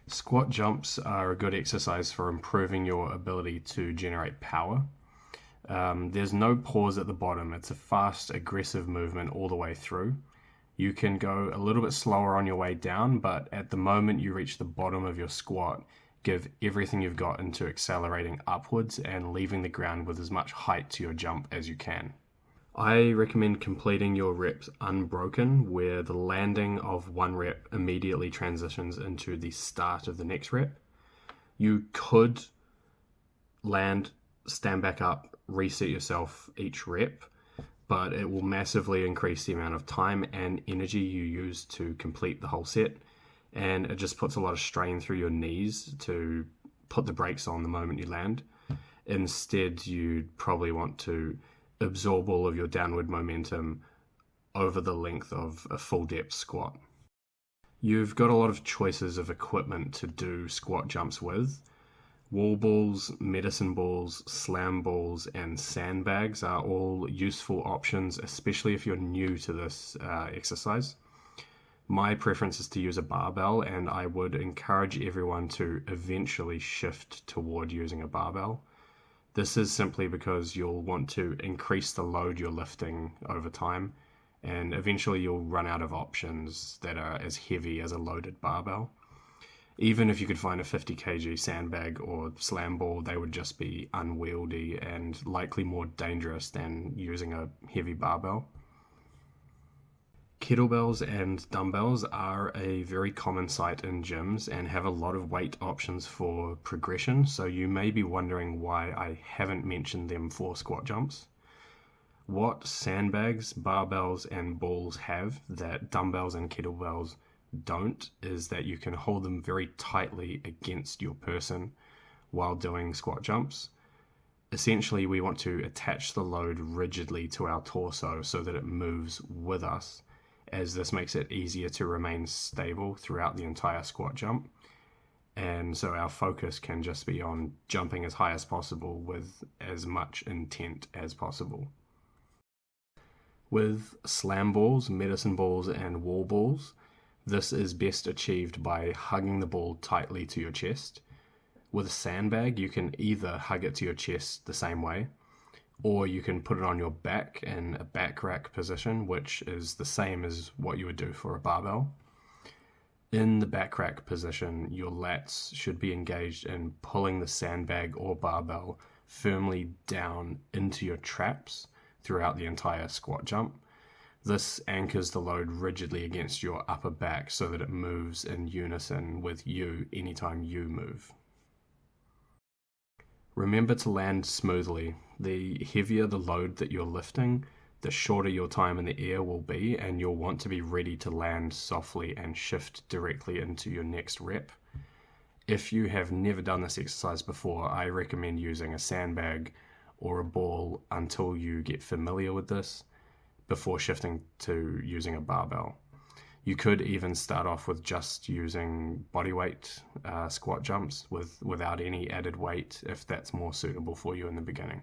Squat jumps are a good exercise for improving your ability to generate power. There's no pause at the bottom. It's a fast, aggressive movement all the way through. You can go a little bit slower on your way down, but at the moment you reach the bottom of your squat, give everything you've got into accelerating upwards and leaving the ground with as much height to your jump as you can. I recommend completing your reps unbroken, where the landing of one rep immediately transitions into the start of the next rep. You could land, stand back up, reset yourself each rep, but it will massively increase the amount of time and energy you use to complete the whole set, and it just puts a lot of strain through your knees to put the brakes on the moment you land. Instead, you'd probably want to absorb all of your downward momentum over the length of a full depth squat. You've got a lot of choices of equipment to do squat jumps with. Wall balls, medicine balls, slam balls, and sandbags are all useful options, especially if you're new to this exercise. My preference is to use a barbell, and I would encourage everyone to eventually shift toward using a barbell. This is simply because you'll want to increase the load you're lifting over time, and eventually you'll run out of options that are as heavy as a loaded barbell. Even if you could find a 50 kg sandbag or slam ball, they would just be unwieldy and likely more dangerous than using a heavy barbell. Kettlebells and dumbbells are a very common sight in gyms and have a lot of weight options for progression, so you may be wondering why I haven't mentioned them for squat jumps. What sandbags, barbells, and balls have that dumbbells and kettlebells don't is that you can hold them very tightly against your person while doing squat jumps. Essentially, we want to attach the load rigidly to our torso so that it moves with us, as this makes it easier to remain stable throughout the entire squat jump. And so our focus can just be on jumping as high as possible with as much intent as possible. With slam balls, medicine balls, and wall balls, this is best achieved by hugging the ball tightly to your chest. With a sandbag, you can either hug it to your chest the same way, or you can put it on your back in a back rack position, which is the same as what you would do for a barbell. In the back rack position, your lats should be engaged in pulling the sandbag or barbell firmly down into your traps throughout the entire squat jump. This anchors the load rigidly against your upper back so that it moves in unison with you anytime you move. Remember to land smoothly. The heavier the load that you're lifting, the shorter your time in the air will be, and you'll want to be ready to land softly and shift directly into your next rep. If you have never done this exercise before, I recommend using a sandbag or a ball until you get familiar with this before shifting to using a barbell. You could even start off with just using bodyweight squat jumps without any added weight if that's more suitable for you in the beginning.